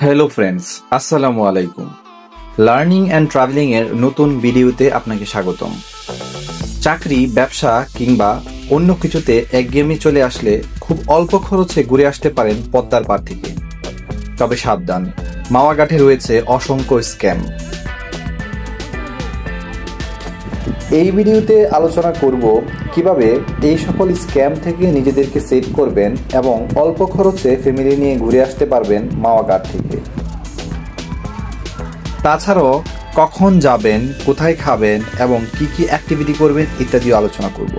Hello friends, আসসালামু আলাইকুম। Learning and travelling এর নতুন ভিডিওতে আপনাকে স্বাগতম। চাকরি, ব্যবসা কিংবা অন্য কিছুতে একঘেয়েমি চলে আসলে খুব অল্প খরচে ঘুরে আসতে পারেন পদ্মার পাড় থেকে। তবে সাবধান, মাওয়াঘাটে রয়েছে অসংখ্য স্ক্যাম। এই ভিডিওতে আলোচনা করব কিভাবে এই সকল স্ক্যাম থেকে নিজেদেরকে সেভ করবেন এবং অল্প খরচে ফ্যামিলি নিয়ে ঘুরে আসতে পারবেন মাওয়াঘাট থেকে। তাছাড়াও কখন যাবেন, কোথায় খাবেন এবং কি কি অ্যাক্টিভিটি করবেন ইত্যাদি আলোচনা করব।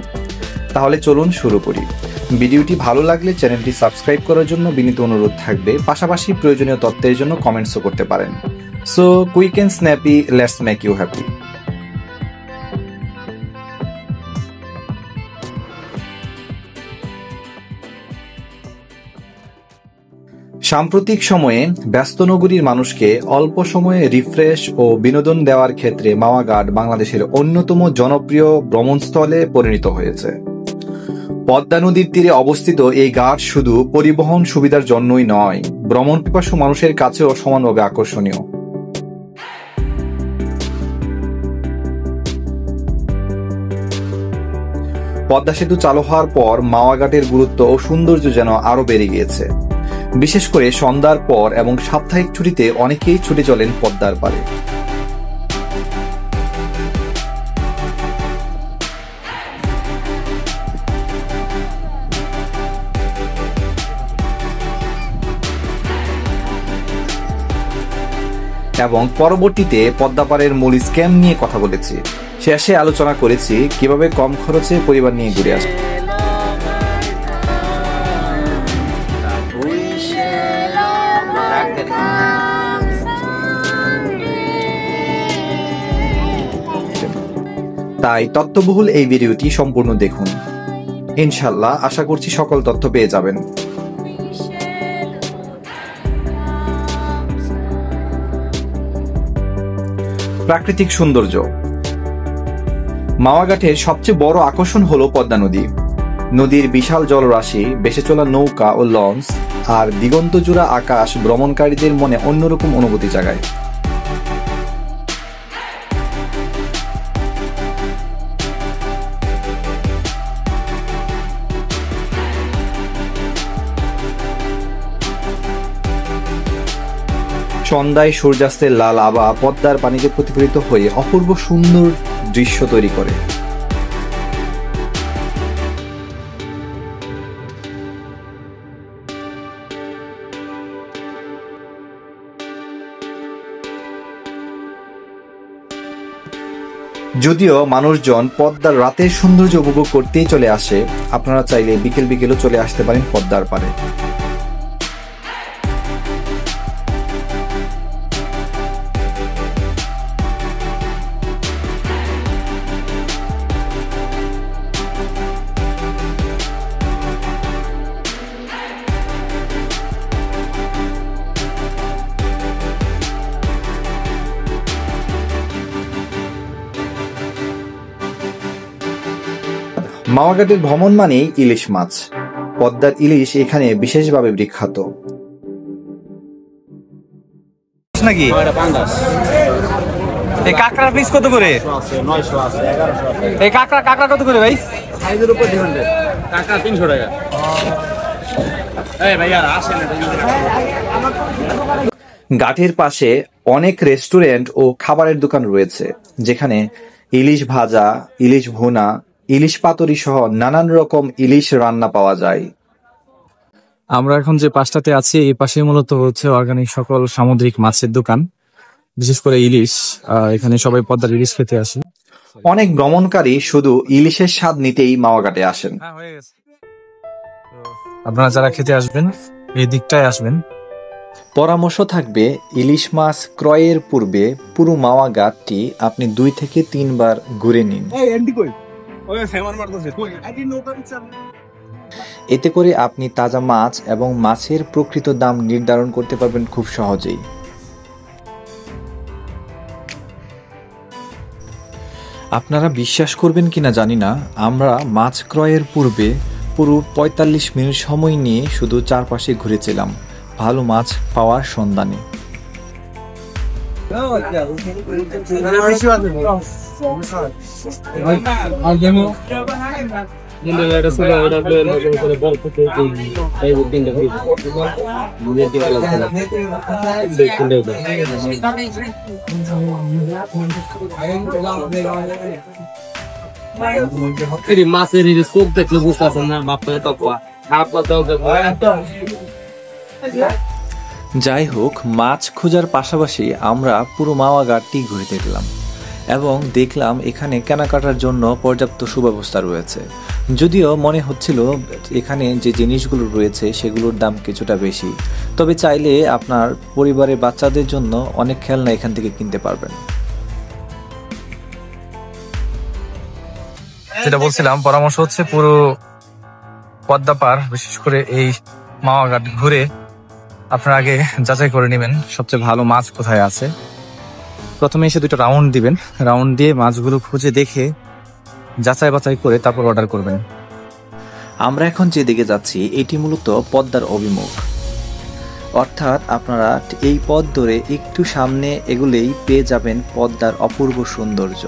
তাহলে চলুন শুরু করি। ভিডিওটি ভালো লাগলে চ্যানেলটি সাবস্ক্রাইব করার জন্য বিনীত অনুরোধ থাকবে। পাশাপাশি প্রয়োজনীয় তথ্যের জন্য কমেন্টসও করতে পারেন। So quick and snappy, let's make you happy. সাম্প্রতিক সময়ে ব্যস্ত নগরীর মানুষকে অল্প সময়ে রিফ্রেশ ও বিনোদন দেওয়ার ক্ষেত্রে মাওয়াঘাট বাংলাদেশের অন্যতম জনপ্রিয় ভ্রমণস্থলে পরিণত হয়েছে। পদ্মা নদীর তীরে অবস্থিত এই ঘাট শুধু পরিবহন সুবিধার জন্যই নয়, ভ্রমণ পিপাসু মানুষের কাছেও সমানভাবে আকর্ষণীয়। পদ্মা সেতু চালু হওয়ার পর মাওয়াঘাটের গুরুত্ব ও সৌন্দর্য যেন আরো বেড়ে গিয়েছে। বিশেষ করে সন্ধ্যার পর এবং সাপ্তাহিক ছুটিতে অনেকেই ছুটে চলেন পদ্মার পাড়ে। এবং পরবর্তীতে পদ্মাপাড়ের মূল স্ক্যাম নিয়ে কথা বলেছি। শেষে আলোচনা করেছি কিভাবে কম খরচে পরিবার নিয়ে ঘুরে আসবে। তাই তথ্যবহুল এই ভিডিওটি সম্পূর্ণ দেখুন। ইনশাআল্লাহ আশা করছি সকল তথ্য পেয়ে যাবেন। প্রাকৃতিক সৌন্দর্য। মাওয়াঘাটের সবচেয়ে বড় আকর্ষণ হলো পদ্মা নদী। নদীর বিশাল জলরাশি, ভেসে চলা নৌকা ও লঞ্চ আর দিগন্ত জোড়া আকাশ ভ্রমণকারীদের মনে অন্যরকম অনুভূতি জাগায়। সন্ধ্যায় সূর্যাস্তের লাল আভা পদ্মার পানিতে প্রতিফলিত হয়ে অপূর্ব সুন্দর দৃশ্য তৈরি করে। যদিও মানুষজন পদ্মার রাতের সৌন্দর্য উপভোগ করতেই চলে আসে, আপনারা চাইলে বিকেল বিকেলও চলে আসতে পারেন পদ্মার পাড়ে। মাওয়াঘাটের ভ্রমণ মানেই ইলিশ মাছ। পদ্মার ইলিশ এখানে বিশেষভাবে বিখ্যাত। নাকি এই কাঁকড়ার পিস কত করে? 900 আছে, 1100 আছে। এই কাঁকড়া কত করে ভাই? সাইজের উপর ডিপেন্ড। কাঁকড়া 300 টাকা। এই ভাই আর আসেন না। ঘাটের পাশে অনেক রেস্টুরেন্ট ও খাবারের দোকান রয়েছে, যেখানে ইলিশ ভাজা, ইলিশ ভুনা, ইলিশ পাতুরি সহ নানান রকম ইলিশ রান্না পাওয়া যায়। আমরা এখন যে পাশটাতে আছি, এই পাশে মূলত হচ্ছে অর্গানিক সকল সামুদ্রিক মাছের দোকান, বিশেষ করে ইলিশ। এখানে সবাই পদ্মার ইলিশ খেতে আসে। অনেক ভ্রমণকারী শুধু ইলিশের স্বাদ নিতেই মাওয়াঘাটে আসেন। আপনারা যারা খেতে আসবেন এই দিকটায় আসবেন। পরামর্শ থাকবে, ইলিশ মাছ ক্রয়ের পূর্বে পুরো মাওয়াঘাটটি আপনি 2 থেকে 3 বার ঘুরে নিন। এতে করে আপনি তাজা মাছ এবং মাছের প্রকৃত দাম নির্ধারণ করতে পারবেন খুব সহজেই। আপনারা বিশ্বাস করবেন কিনা জানি না, আমরা মাছ ক্রয়ের পূর্বে পুরো 45 মিনিট সময় নিয়ে শুধু চারপাশে ঘুরেছিলাম। ভালো মাছ পাওয়ার সন্ধানে। মাছের চোখ দেখলে বুঝতে পারছেন না বাপরে তকওয়া। যাই হোক, মাছ খোঁজার পাশাপাশি আমরা পুরো মাওয়া ঘাটটি ঘুরে দেখলাম এবং দেখলাম এখানে কেনাকাটার জন্য পর্যাপ্ত সুব্যবস্থা রয়েছে। যদিও মনে হচ্ছিল এখানে যে জিনিসগুলো রয়েছে সেগুলোর দাম কিছুটা বেশি, তবে চাইলে আপনার পরিবারের বাচ্চাদের জন্য অনেক খেলনা এখান থেকে কিনতে পারবেন। যেটা বলছিলাম, পরামর্শ হচ্ছে পুরো পদ্মা পার, বিশেষ করে এই মাওয়া ঘাট ঘুরে আপনারা আগে যাচাই করে নেবেন সবচেয়ে ভালো মাছ কোথায় আছে। প্রথমে এসে 2টা রাউন্ড দিবেন, রাউন্ড দিয়ে মাছগুলো খুঁজে দেখে যাচাই বাছাই করে তারপর অর্ডার করবেন। আমরা এখন যেদিকে যাচ্ছি এটি মূলত পদ্মার অভিমুখ, অর্থাৎ আপনারা এই পথ ধরে একটু সামনে এগুলেই পেয়ে যাবেন পদ্মার অপূর্ব সৌন্দর্য।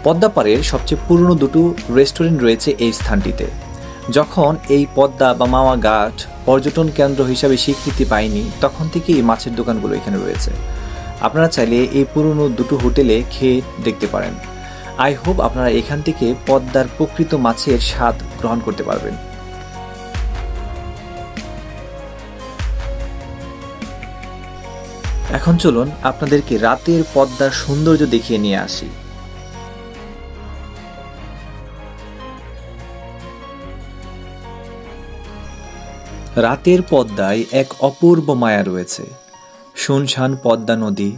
পদ্মা পাড়ের সবচেয়ে পুরনো 2টো রেস্টুরেন্ট রয়েছে এই স্থানটিতে। যখন এই পদ্মা বা মাওয়া ঘাট পর্যটন কেন্দ্র হিসাবে স্বীকৃতি পায়নি, তখন থেকে এই মাছের দোকানগুলো এখানে রয়েছে। আপনারা চাইলে এই পুরনো 2টো হোটেলে খেয়ে দেখতে পারেন। আই হোপ আপনারা এখান থেকে পদ্মার প্রকৃত মাছের স্বাদ গ্রহণ করতে পারবেন। এখন চলুন আপনাদেরকে রাতের পদ্মার সৌন্দর্য দেখিয়ে নিয়ে আসি। রাতের পদ্মায় এক অপূর্ব মায়া রয়েছে। শুনশান পদ্মা নদী,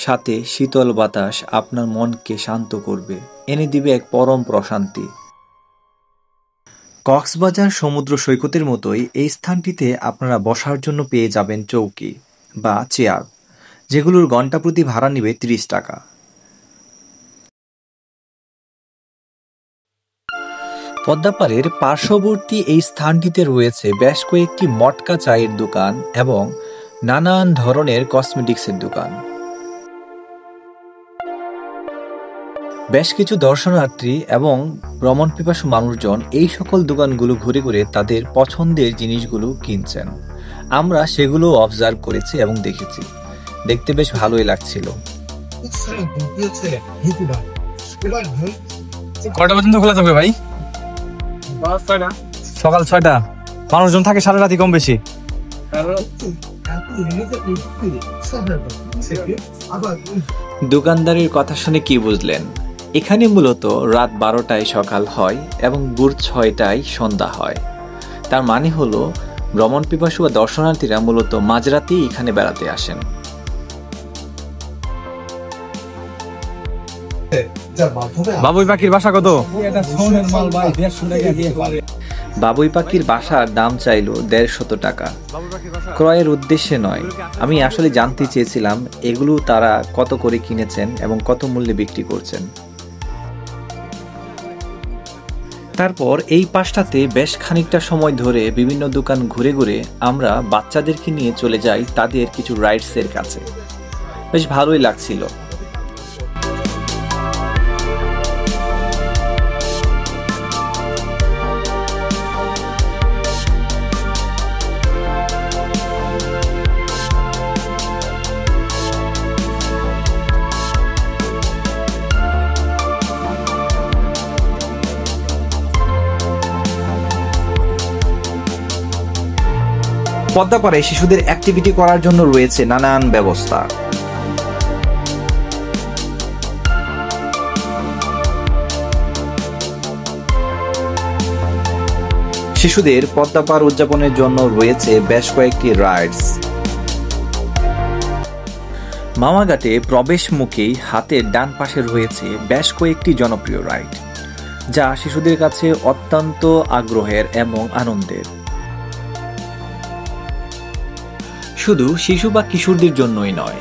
সাথে শীতল বাতাস আপনার মনকে শান্ত করবে, এনে দিবে এক পরম প্রশান্তি। কক্সবাজার সমুদ্র সৈকতের মতোই এই স্থানটিতে আপনারা বসার জন্য পেয়ে যাবেন চৌকি বা চেয়ার, যেগুলোর ঘন্টা প্রতি ভাড়া নেবে 30 টাকা। পদ্মাপাড়ের পার্শ্ববর্তী এই স্থানটিতে রয়েছে বেশ কয়েকটি মটকা চায়ের দোকান এবং নানান ধরনের কসমেটিক্সের দোকান। বেশ কিছু দর্শনার্থী এবং ভ্রমণ পিপাসু মানুষজন এই সকল দোকানগুলো ঘুরে ঘুরে তাদের পছন্দের জিনিসগুলো কিনছেন। আমরা সেগুলো অবজার্ভ করেছি এবং দেখেছি, দেখতে বেশ ভালোই লাগছিল। কয়টা পর্যন্ত খোলা থাকবে ভাই? সকাল 6টা। মানুষজন থাকে সারা রাতি কম বেশি। দোকানদারের কথা শুনে কি বুঝলেন? এখানে মূলত রাত 12টায় সকাল হয় এবং ভোর 6টায় সন্ধ্যা হয়। তার মানে হলো ভ্রমণ পিপাসু বা দর্শনার্থীরা মূলত মাঝরাতেই এখানে বেড়াতে আসেন। বাবুই পাখির বাসা কত? বাবুই পাখির বাসার দাম চাইল 150 টাকা। ক্রয়ের উদ্দেশ্যে নয়, আমি আসলে জানতে চেয়েছিলাম এগুলো তারা কত করে কিনেছেন এবং কত মূল্যে বিক্রি করছেন। তারপর এই পাশটাতে বেশ খানিকটা সময় ধরে বিভিন্ন দোকান ঘুরে ঘুরে আমরা বাচ্চাদেরকে নিয়ে চলে যাই তাদের কিছু রাইডসের কাছে। বেশ ভালোই লাগছিল। পদ্মাপাড়ে শিশুদের অ্যাক্টিভিটি করার জন্য রয়েছে নানান ব্যবস্থা। শিশুদের পদ্মাপাড় উদযাপনের জন্য রয়েছে বেশ কয়েকটি রাইডস। মাওয়াঘাটে প্রবেশ মুখেই হাতের ডান পাশে রয়েছে বেশ কয়েকটি জনপ্রিয় রাইড, যা শিশুদের কাছে অত্যন্ত আগ্রহের এবং আনন্দের। শুধু শিশু বা কিশোরদের জন্যই নয়,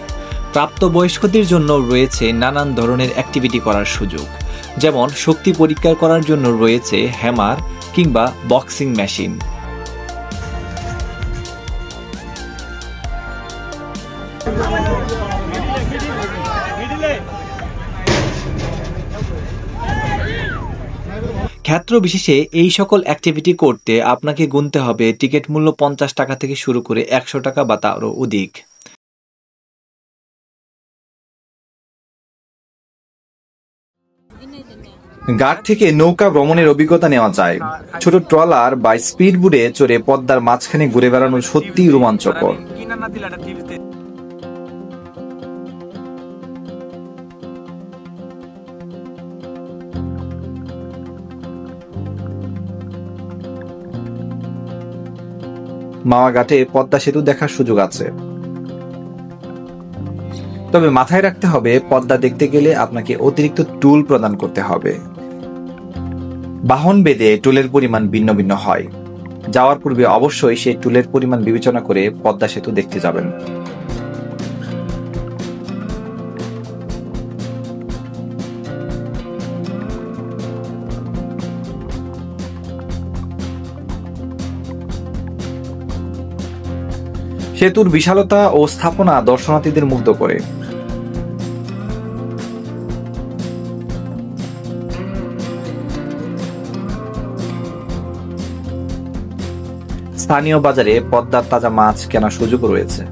প্রাপ্তবয়স্কদের জন্য রয়েছে নানান ধরনের অ্যাক্টিভিটি করার সুযোগ। যেমন শক্তি পরীক্ষা করার জন্য রয়েছে হ্যামার, কিংবা বক্সিং মেশিন। ক্ষেত্র বিশেষে এই সকল অ্যাক্টিভিটি করতে আপনাকে গুনতে হবে টিকিট মূল্য 50 টাকা থেকে শুরু করে 100 টাকা বা তারও অধিক। ঘাট থেকে নৌকা ভ্রমণের অভিজ্ঞতা নেওয়া যায়। ছোট ট্রলার বা স্পিড বোটে চড়ে পদ্মার মাঝখানে ঘুরে বেড়ানো সত্যিই রোমাঞ্চকর। মাওয়া ঘাটে পদ্মা সেতু দেখার সুযোগ আছে, তবে মাথায় রাখতে হবে পদ্মা দেখতে গেলে আপনাকে অতিরিক্ত টুল প্রদান করতে হবে। বাহন বেঁধে টুলের পরিমাণ ভিন্ন ভিন্ন হয়। যাওয়ার পূর্বে অবশ্যই সেই টুলের পরিমাণ বিবেচনা করে পদ্মা সেতু দেখতে যাবেন। সেতুর বিশালতা ও স্থাপনা দর্শনার্থীদের মুগ্ধ করে। স্থানীয় বাজারে পদ্মার তাজা মাছ কেনার সুযোগ রয়েছে।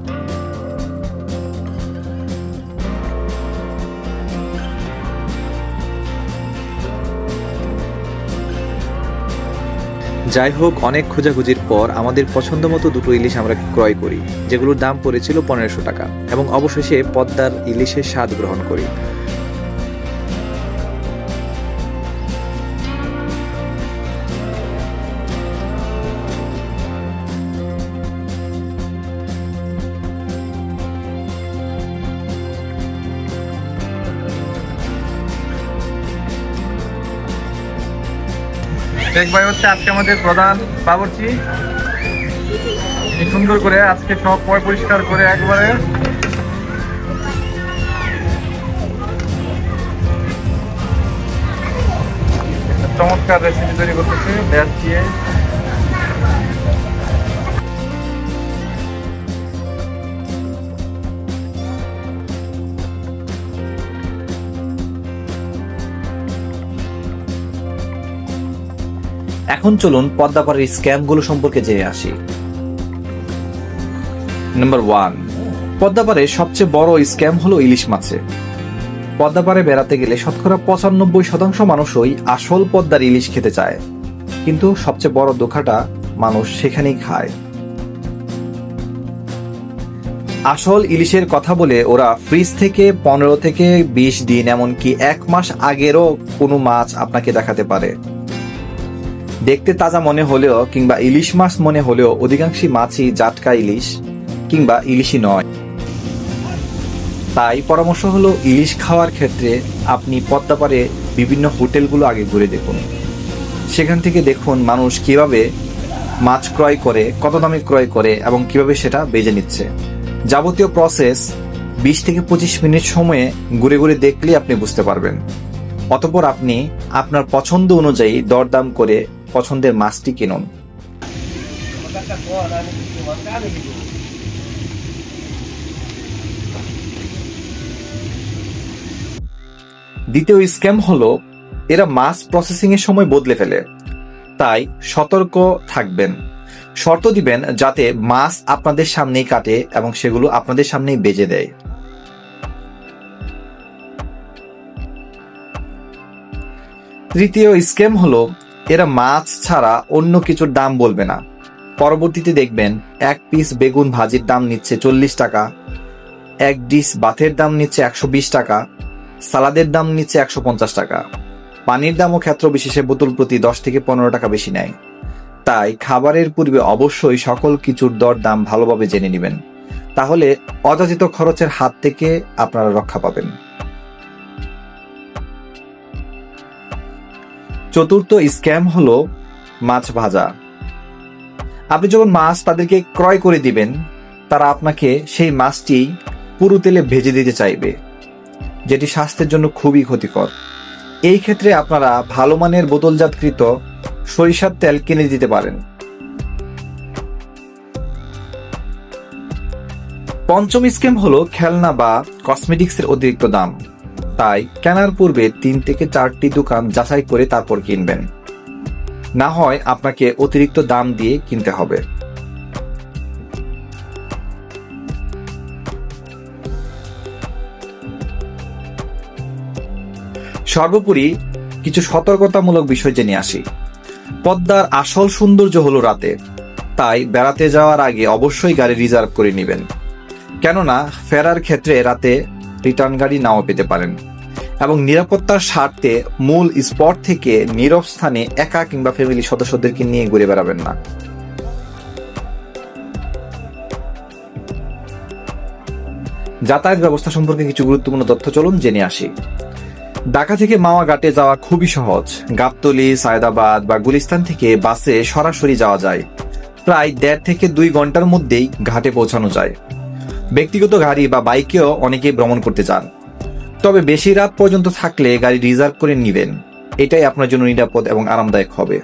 যাই হোক, অনেক খোঁজাখুঁজির পর আমাদের পছন্দ মতো দুটো ইলিশ আমরা ক্রয় করি, যেগুলোর দাম পড়েছিল 1500 টাকা, এবং অবশেষে পদ্মার ইলিশের স্বাদ গ্রহণ করি। শেখ ভাই হচ্ছে আজকে আমাদের প্রধান বাবুর্চি। সুন্দর করে আজকে সব পরিষ্কার করে একবারে চমৎকার রেসিপি তৈরি করতেছে ব্যাস দিয়ে। এখন চলুন পদ্মাপাড়ের স্ক্যামগুলো সম্পর্কে জেনে আসি। নাম্বার 1, পদ্মাপাড়ের সবচেয়ে বড় স্ক্যাম হলো ইলিশ মাছে। পদ্মাপাড়ে বেড়াতে গেলে শতকরা 95% মানুষই আসল পদ্মার ইলিশ খেতে চায়, কিন্তু সবচেয়ে বড় ধোঁকাটা মানুষ সেখানেই খায়। আসল ইলিশের কথা বলে ওরা ফ্রিজ থেকে 15 থেকে 20 দিন এমনকি 1 মাস আগেরও কোনো মাছ আপনাকে দেখাতে পারে। দেখতে তাজা মনে হলেও কিংবা ইলিশ মাছ মনে হলেও অধিকাংশই মাছই জাটকা ইলিশ কিংবা ইলিশই নয়। তাই পরামর্শ হলো, ইলিশ খাওয়ার ক্ষেত্রে আপনি পদ্মাপাড়ে বিভিন্ন হোটেলগুলো আগে ঘুরে দেখুন। সেখান থেকে দেখুন মানুষ কিভাবে মাছ ক্রয় করে, কত দামে ক্রয় করে এবং কিভাবে সেটা বেজে নিচ্ছে। যাবতীয় প্রসেস 20 থেকে 25 মিনিট সময়ে ঘুরে ঘুরে দেখলে আপনি বুঝতে পারবেন। অতঃপর আপনি আপনার পছন্দ অনুযায়ী দরদাম করে পছন্দের মাছটি কিনুন। দ্বিতীয় স্ক্যাম হলো, এরা মাছ প্রসেসিং এর সময় বদলে ফেলে। তাই সতর্ক থাকবেন, শর্ত দিবেন যাতে মাছ আপনাদের সামনেই কাটে এবং সেগুলো আপনাদের সামনেই বেজে দেয়। তৃতীয় স্ক্যাম হলো, এরা মাছ ছাড়া অন্য কিছুর দাম বলবে না। পরবর্তীতে দেখবেন 1 পিস বেগুন ভাজির দাম নিচ্ছে 40 টাকা, 1 ডিশ ভাতের দাম নিচ্ছে 120 টাকা, সালাদের দাম নিচ্ছে 150 টাকা। পানির দামও ক্ষেত্র বিশেষে বোতল প্রতি 10 থেকে 15 টাকা বেশি নেয়। তাই খাবারের পূর্বে অবশ্যই সকল কিছুর দর দাম ভালোভাবে জেনে নেবেন, তাহলে অযাচিত খরচের হাত থেকে আপনারা রক্ষা পাবেন। চতুর্থ স্ক্যাম হলো মাছ ভাজা। আপনি যখন মাছ তাদেরকে ক্রয় করে দিবেন, তারা আপনাকে সেই মাছটি পুরো তেলে ভেজে দিতে চাইবে, যেটি স্বাস্থ্যের জন্য খুবই ক্ষতিকর। এই ক্ষেত্রে আপনারা ভালো মানের বোতলজাতকৃত সরিষার তেল কিনে দিতে পারেন। পঞ্চম স্কিম হলো খেলনা বা কসমেটিক্সের অতিরিক্ত দাম। তাই কেনার পূর্বে 3 থেকে 4টি দোকান যাচাই করে তারপর কিনবেন, না হয় আপনাকে অতিরিক্ত দাম দিয়ে কিনতে হবে। সর্বোপরি কিছু সতর্কতামূলক বিষয় জেনে আসি। পদ্মার আসল সৌন্দর্য হলো রাতে, তাই বেড়াতে যাওয়ার আগে অবশ্যই গাড়ি রিজার্ভ করে নেবেন, কেননা ফেরার ক্ষেত্রে রাতে রিটার্ন গাড়ি নাও পেতে পারেন। এবং নিরাপত্তার স্বার্থে মূল স্পট থেকে নীরব স্থানে একা কিংবা ফ্যামিলি সদস্যদেরকে নিয়ে ঘুরে বেড়াবেন না। যাতায়াত ব্যবস্থা সম্পর্কে কিছু গুরুত্বপূর্ণ তথ্য চলুন জেনে আসি। ঢাকা থেকে মাওয়া ঘাটে যাওয়া খুবই সহজ। গাবতলী, সায়দাবাদ বা গুলিস্তান থেকে বাসে সরাসরি যাওয়া যায়। প্রায় 1.5 থেকে 2 ঘন্টার মধ্যেই ঘাটে পৌঁছানো যায়। ব্যক্তিগত গাড়ি বা বাইকেও অনেকেই ভ্রমণ করতে চান, তবে বেশি রাত পর্যন্ত থাকলে গাড়ি রিজার্ভ করে নেবেন, এটাই আপনার জন্য নিরাপদ এবং আরামদায়ক হবে।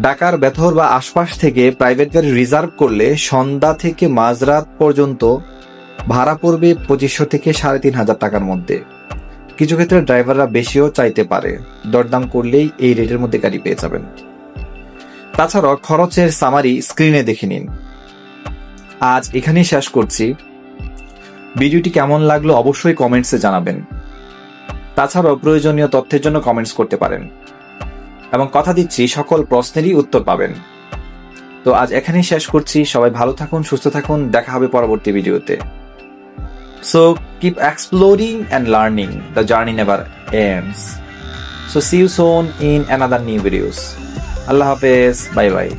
ঢাকার বেথর বা আশপাশ থেকে প্রাইভেট গাড়ি রিজার্ভ করলে সন্ধ্যা থেকে মাঝরাত পর্যন্ত ভাড়া পড়বে 2500 থেকে 3500 টাকার মধ্যে। কিছু ক্ষেত্রে ড্রাইভাররা বেশিও চাইতে পারে, দরদাম করলেই এই রেটের মধ্যে গাড়ি পেয়ে যাবেন। তাছাড়াও খরচের সামারি স্ক্রিনে দেখে নিন। আজ এখানেই শেষ করছি। ভিডিওটি কেমন লাগলো অবশ্যই কমেন্টসে জানাবেন। তাছাড়াও প্রয়োজনীয় তথ্যের জন্য কমেন্টস করতে পারেন এবং কথা দিচ্ছি সকল প্রশ্নেরই উত্তর পাবেন। তো আজ এখানেই শেষ করছি। সবাই ভালো থাকুন, সুস্থ থাকুন, দেখা হবে পরবর্তী ভিডিওতে। So keep exploring and learning. The journey never ends. So see you soon in another new videos. Allah Hafiz. Bye bye.